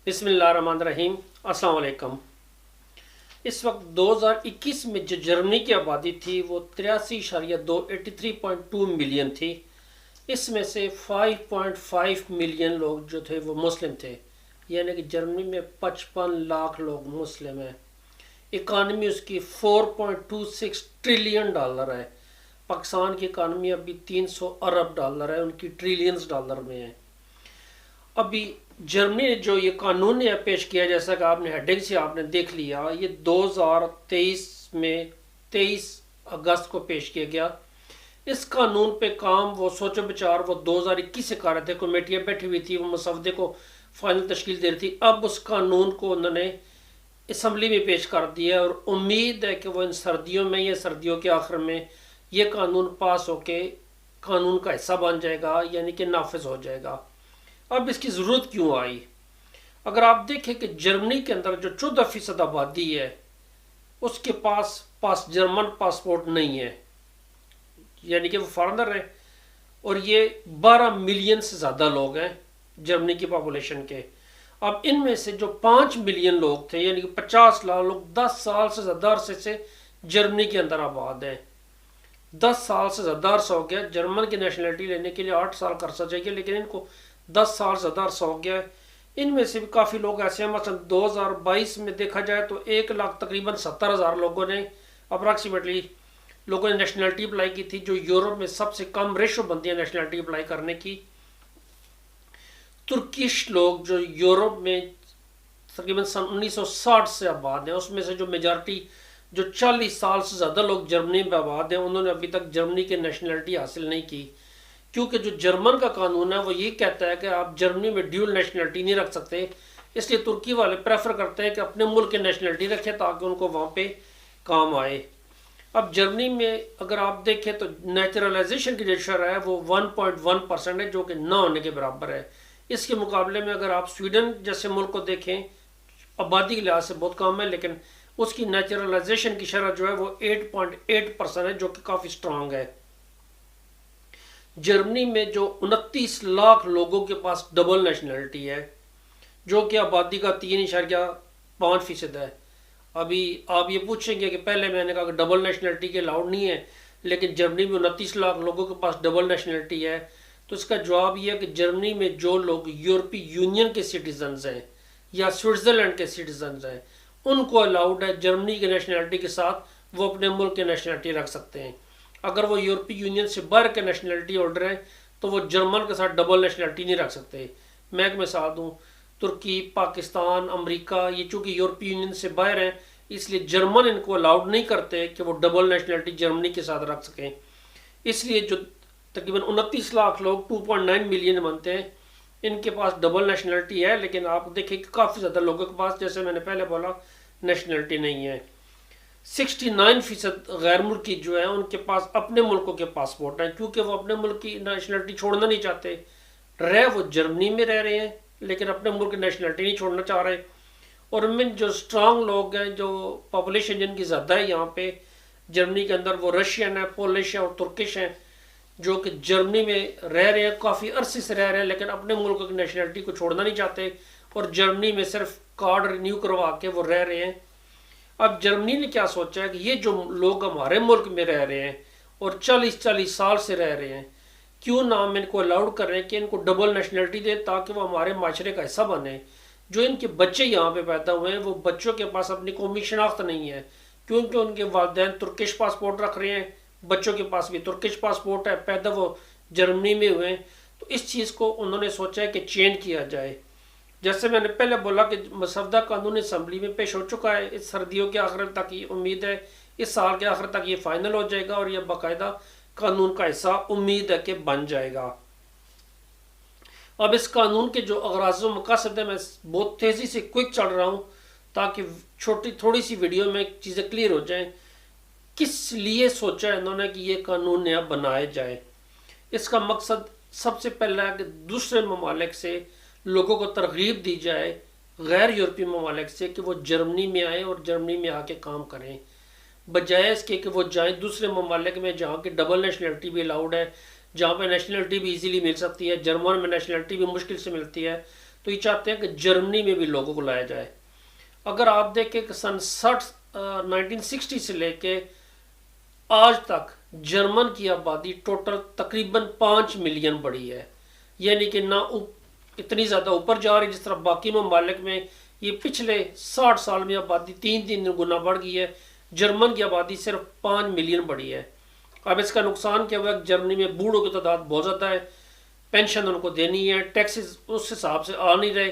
बिस्मिल्लाहिर्रहमानिर्रहीम। अस्सलाम वालेकुम। इस वक्त 2021 में जो जर्मनी की आबादी थी वो 83.2 मिलियन थी। इसमें से 5.5 मिलियन लोग जो थे वो मुस्लिम थे, यानी कि जर्मनी में 55 लाख लोग मुस्लिम हैं। इकानमी उसकी 4.26 ट्रिलियन डॉलर है। पाकिस्तान की इकानमी अभी 300 अरब डॉलर है, उनकी ट्रिलियंस डॉलर में है। अभी जर्मनी ने जो ये कानून ने पेश किया, जैसा कि आपने हेडिंग से आपने देख लिया, ये 2023 में 23 अगस्त को पेश किया गया। इस कानून पे काम वो सोचो विचार वो 2021 से कर रहे थे, कमेटियाँ बैठी हुई थी, वो मसवदे को फाइनल तश्कील दे रही थी। अब उस कानून को उन्होंने असम्बली में पेश कर दिया और उम्मीद है कि वो इन सर्दियों में या सर्दियों के आखिर में ये कानून पास होके कानून का हिस्सा बन जाएगा, यानी कि नाफिज हो जाएगा। अब इसकी ज़रूरत क्यों आई? अगर आप देखें कि जर्मनी के अंदर जो 14% आबादी है उसके पास जर्मन पासपोर्ट नहीं है, यानी कि वो फॉरेनर है। और ये 12 मिलियन से ज़्यादा लोग हैं जर्मनी की पॉपुलेशन के। अब इनमें से जो 5 मिलियन लोग थे, यानी कि 50 लाख लोग 10 साल से ज़्यादा अरसे से जर्मनी के अंदर आबाद हैं। 10 साल से ज़्यादा अरसा हो गया। जर्मन की नेशनलिटी लेने के लिए 8 साल का अरसा चाहिए, लेकिन इनको 10 साल से ज़्यादा अरसा हो गया है। इनमें से भी काफ़ी लोग ऐसे हैं, मतलब 2022 में देखा जाए तो 1 लाख तकरीबन 70,000 लोगों ने अप्रॉक्सीमेटली लोगों ने नेशनलिटी अप्लाई की थी, जो यूरोप में सबसे कम रेशो बनती है नेशनलिटी अप्लाई करने की। तुर्किश लोग जो यूरोप में तकरीबन सन 1960 से आबाद हैं, उसमें से जो मेजॉरिटी जो 40 साल से ज़्यादा लोग जर्मनी में आबाद हैं, उन्होंने अभी तक जर्मनी की नेशनलिटी हासिल नहीं की, क्योंकि जो जर्मन का कानून है वो ये कहता है कि आप जर्मनी में ड्यूल नेशनलिटी नहीं रख सकते। इसलिए तुर्की वाले प्रेफर करते हैं कि अपने मुल्क की नेशनलिटी रखें ताकि उनको वहाँ पे काम आए। अब जर्मनी में अगर आप देखें तो नेचुरलाइजेशन की जो शरह है वो 1.1% है, जो कि न होने के बराबर है। इसके मुकाबले में अगर आप स्वीडन जैसे मुल्क को देखें, आबादी के लिहाज से बहुत कम है, लेकिन उसकी नेचुरलाइजेशन की शरह जो है वो 8.8% है, जो कि काफ़ी स्ट्रांग है। जर्मनी में जो 29 लाख लोगों के पास डबल नेशनलिटी है, जो कि आबादी का 3.5% है। अभी आप ये पूछेंगे कि पहले मैंने कहा कि डबल नेशनलिटी के अलाउड नहीं है, लेकिन जर्मनी में 29 लाख लोगों के पास डबल नेशनलिटी है। तो इसका जवाब यह है कि जर्मनी में जो लोग यूरोपीय यूनियन के सिटीजन्स हैं या स्विट्ज़रलैंड के सिटीजन्स हैं, उनको अलाउड है जर्मनी की नेशनलिटी के साथ वो अपने मुल्क की नेशनलिटी रख सकते हैं। अगर वो यूरोपीय यूनियन से बाहर के नेशनलिटी होल्डर हैं तो वो जर्मन के साथ डबल नेशनलिटी नहीं रख सकते। मैं एक मिसाल दूँ, तुर्की, पाकिस्तान, अमेरिका, ये चूँकि यूरोपीय यूनियन से बाहर हैं, इसलिए जर्मन इनको अलाउड नहीं करते कि वो डबल नेशनलिटी जर्मनी के साथ रख सकें। इसलिए जो तकरीबन 29 लाख लोग 2.9 मिलियन बनते हैं, इनके पास डबल नेशनलिटी है, लेकिन आप देखें कि काफ़ी ज़्यादा लोगों के पास, जैसे मैंने पहले बोला, नेशनलिटी नहीं है। 69% गैर मुल्की जो है उनके पास अपने मुल्कों के पासपोर्ट हैं, क्योंकि वो अपने मुल्क की नेशनलिटी छोड़ना नहीं चाहते। रह वो जर्मनी में रह रहे हैं, लेकिन अपने मुल्क की नेशनलिटी नहीं छोड़ना चाह रहे। और उनमें जो स्ट्रांग लोग हैं, जो पॉपुलेशन जिनकी ज़्यादा है यहाँ पे जर्मनी के अंदर, वो रशियन है, पोलिश है और तुर्किश हैं, जो कि जर्मनी में रह रहे हैं, काफ़ी अरसे से रह रहे हैं, लेकिन अपने मुल्क की नेशनलिटी को छोड़ना नहीं चाहते और जर्मनी में सिर्फ कार्ड रिन्यू करवा के वो रह रहे हैं। अब जर्मनी ने क्या सोचा है कि ये जो लोग हमारे मुल्क में रह रहे हैं और 40-40 साल से रह रहे हैं, क्यों ना हम इनको अलाउड कर रहे हैं कि इनको डबल नेशनलिटी दे, ताकि वो हमारे माशरे का हिस्सा बने। जो इनके बच्चे यहाँ पे पैदा हुए हैं, वो बच्चों के पास अपनी कौमी शनाख्त नहीं है, क्योंकि उनके वालिदैन तुर्किश पासपोर्ट रख रहे हैं, बच्चों के पास भी तुर्किश पासपोर्ट है, पैदा वो जर्मनी में हुए हैं। तो इस चीज़ को उन्होंने सोचा है कि चेंज किया जाए। जैसे मैंने पहले बोला कि मसवदा कानून असम्बली में पेश हो चुका है। इस सर्दियों के आखिर तक ये उम्मीद है, इस साल के आखिर तक ये फाइनल हो जाएगा और यह बाकायदा कानून का हिस्सा उम्मीद है कि बन जाएगा। अब इस कानून के जो अगराज़ व मकासद है, मैं बहुत तेज़ी से क्विक चल रहा हूँ ताकि थोड़ी सी वीडियो में चीज़ें क्लियर हो जाएं। किस लिए सोचा है इन्होंने कि ये कानून नया बनाया जाए? इसका मकसद सबसे पहला है कि दूसरे ममालिक से लोगों को तरगीब दी जाए, गैर यूरोपीय ममालिक से, कि वो जर्मनी में आए और जर्मनी में आके काम करें, बजाय इसके कि वो जाएं दूसरे ममालिक में जहाँ की डबल नेशनलिटी भी अलाउड है, जहाँ पे नेशनलिटी भी इजीली मिल सकती है। जर्मन में नेशनलिटी भी मुश्किल से मिलती है, तो ये चाहते हैं कि जर्मनी में भी लोगों को लाया जाए। अगर आप देखें कि सन 1960 से लेके आज तक जर्मन की आबादी टोटल तकरीबन 5 मिलियन बढ़ी है, यानी कि ना इतनी ज़्यादा ऊपर जा रही जिस तरह बाकी ममालिक में ये पिछले 60 साल में आबादी 3 गुना बढ़ गई है। जर्मन की आबादी सिर्फ 5 मिलियन बढ़ी है। अब इसका नुकसान क्या हुआ है, जर्मनी में बूढ़ों की तादाद बहुत ज़्यादा है, पेंशन उनको देनी है, टैक्सेस उस हिसाब से आ नहीं रहे,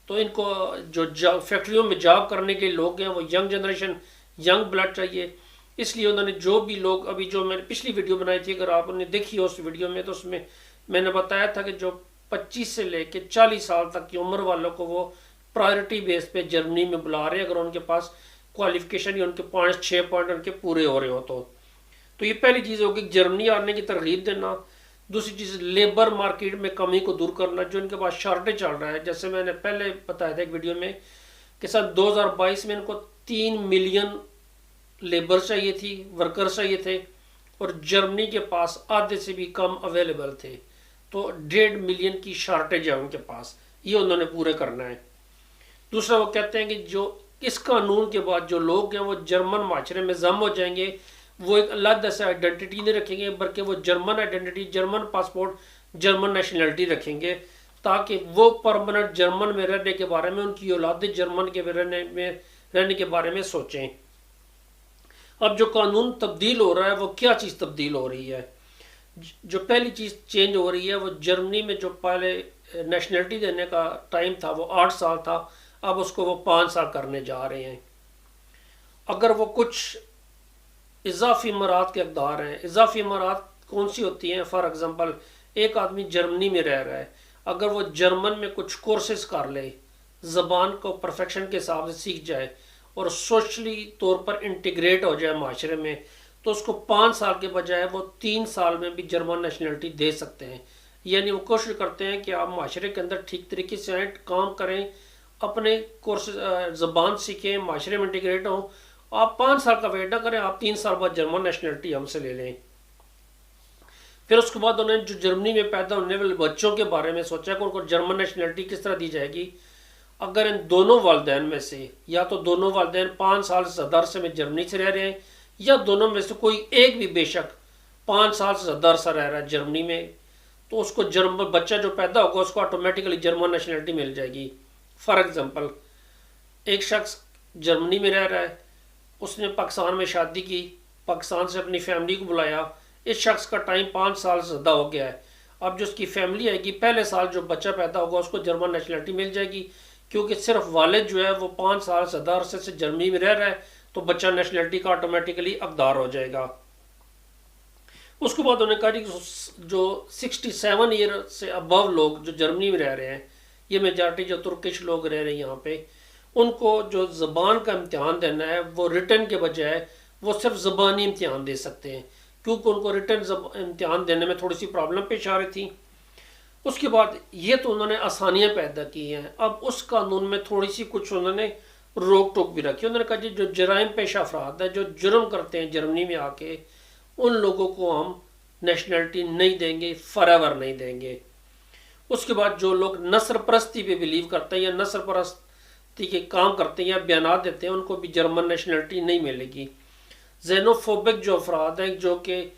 तो इनको जो फैक्ट्रियों में जॉब करने के लोग हैं वो यंग जनरेशन, यंग ब्लड चाहिए। इसलिए उन्होंने जो भी लोग, अभी जो मैंने पिछली वीडियो बनाई थी अगर आपने देखी हो उस वीडियो में, तो उसमें मैंने बताया था कि जो 25 से लेके 40 साल तक की उम्र वालों को वो प्रायोरिटी बेस पे जर्मनी में बुला रहे हैं अगर उनके पास क्वालिफिकेशन या उनके 5-6 पॉइंट उनके पूरे हो रहे हो। तो ये पहली चीज़ होगी जर्मनी आने की तरगीब देना। दूसरी चीज़ लेबर मार्केट में कमी को दूर करना, जो इनके पास शॉर्टेज चल रहा है। जैसे मैंने पहले बताया था एक वीडियो में कि सन 2022 में इनको 3 मिलियन लेबर चाहिए थी, वर्कर चाहिए थे, और जर्मनी के पास आधे से भी कम अवेलेबल थे, तो 1.5 मिलियन की शॉर्टेज है उनके पास, ये उन्होंने पूरे करना है। दूसरा वो कहते हैं कि जो इस कानून के बाद जो लोग हैं वो जर्मन माशरे में जम हो जाएंगे, वो एक अलग से आइडेंटिटी नहीं रखेंगे, बल्कि वो German identity, German passport, German nationality रखेंगे, ताकि वो परमानेंट जर्मन में रहने के बारे में, उनकी औलाद जर्मन के रहने के बारे में सोचें। अब जो कानून तब्दील हो रहा है वो क्या चीज़ तब्दील हो रही है? जो पहली चीज़ चेंज हो रही है वो जर्मनी में जो पहले नेशनलिटी देने का टाइम था वो 8 साल था, अब उसको वो 5 साल करने जा रहे हैं। अगर वो कुछ इजाफी इमारात के अक़दार हैं, इजाफी इमारात कौन सी होती हैं? फॉर एग्ज़ाम्पल एक आदमी जर्मनी में रह रहा है, अगर वो जर्मन में कुछ कोर्सेज कर ले, ज़बान को परफेक्शन के हिसाब से सीख जाए और सोशली तौर पर इंटीग्रेट हो जाए माशरे में, तो उसको 5 साल के बजाय वो 3 साल में भी जर्मन नेशनलिटी दे सकते हैं। यानी वो कोशिश करते हैं कि आप माशरे के अंदर ठीक तरीके से आएँ, काम करें, अपने कोर्स ज़बान सीखें, माशरे में इंटीग्रेट हों। आप 5 साल का वेट ना करें, आप 3 साल बाद जर्मन नेशनलिटी हमसे ले लें। फिर उसके बाद उन्होंने जो जर्मनी में पैदा होने वाले बच्चों के बारे में सोचा कि उनको जर्मन नेशनलिटी किस तरह दी जाएगी। अगर इन दोनों वालिदैन में से, या तो दोनों वालिदैन 5 साल से ज़्यादा अरसे में जर्मनी से रह रहे हैं, या दोनों में से कोई एक भी बेशक 5 साल से ज़्यादा अरसा रह रहा है जर्मनी में, तो उसको जर्मन बच्चा जो पैदा होगा उसको ऑटोमेटिकली जर्मन नेशनलिटी मिल जाएगी। फॉर एग्ज़ाम्पल एक शख्स जर्मनी में रह रहा है, उसने पाकिस्तान में शादी की, पाकिस्तान से अपनी फैमिली को बुलाया, इस शख्स का टाइम 5 साल से ज़्यादा हो गया है। अब जो उसकी फैमिली आएगी, पहले साल जो बच्चा पैदा होगा उसको जर्मन नेशनलिटी मिल जाएगी, क्योंकि सिर्फ वालिद जो है वो 5 साल से ज़्यादा अरसे से जर्मनी में रह रहा है, तो बच्चा नेशनलिटी का ऑटोमेटिकली हकदार हो जाएगा। उसके बाद उन्होंने कहा कि जो 67 ईयर से अबव लोग जो जर्मनी में रह रहे हैं, ये मेजॉरिटी जो तुर्किश लोग रह रहे हैं यहाँ पे, उनको जो ज़बान का इम्तिहान देना है वो रिटन के बजाय वो सिर्फ ज़बानी इम्तिहान दे सकते हैं, क्योंकि उनको रिटन इम्तिहान देने में थोड़ी सी प्रॉब्लम पेश आ रही थी। उसके बाद ये तो उन्होंने आसानियाँ पैदा की हैं। अब उस कानून में थोड़ी सी कुछ उन्होंने रोक टोक भी रखी। उन्होंने कहा जी जो जराइम पेशा अफराद है, जो जुर्म करते हैं जर्मनी में आके, उन लोगों को हम नेशनलिटी नहीं देंगे, फॉरएवर नहीं देंगे। उसके बाद जो लोग नस्ल परस्ती पे बिलीव करते हैं या नस्ल परस्ती के काम करते हैं या बयान देते हैं, उनको भी जर्मन नेशनलिटी नहीं मिलेगी। जेनोफोबिक जो अफराद हैं, जो कि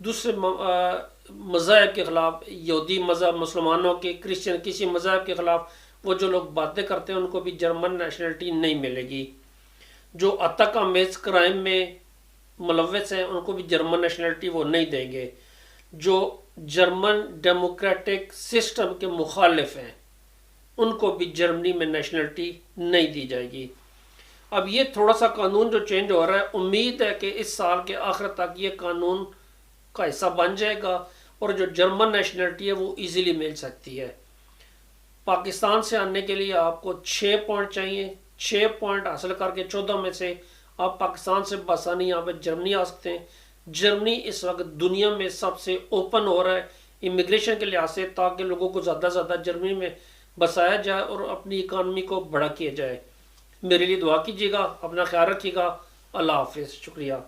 दूसरे मज़हब के ख़िलाफ़, यहूदी मज़हब, मुसलमानों के, क्रिश्चियन, किसी मज़हब के ख़िलाफ़ वो जो लोग बातें करते हैं, उनको भी जर्मन नेशनलिटी नहीं मिलेगी। जो अतक आमेज़ क्राइम में मुलव्वस हैं, उनको भी जर्मन नेशनलिटी वो नहीं देंगे। जो जर्मन डेमोक्रेटिक सिस्टम के मुखालिफ हैं, उनको भी जर्मनी में नेशनलिटी नहीं दी जाएगी। अब ये थोड़ा सा कानून जो चेंज हो रहा है, उम्मीद है कि इस साल के आखिर तक ये कानून का हिस्सा बन जाएगा और जो जर्मन नेशनलिटी है वो इजीली मिल सकती है। पाकिस्तान से आने के लिए आपको 6 पॉइंट चाहिए। 6 पॉइंट हासिल करके 14 में से आप पाकिस्तान से बसानी यहाँ पे जर्मनी आ सकते हैं। जर्मनी इस वक्त दुनिया में सबसे ओपन हो रहा है इमिग्रेशन के लिहाज से, ताकि लोगों को ज़्यादा से ज़्यादा जर्मनी में बसाया जाए और अपनी इकानमी को बड़ा किया जाए। मेरे लिए दुआ कीजिएगा, अपना ख्याल रखिएगा। अल्लाह हाफिज़, शुक्रिया।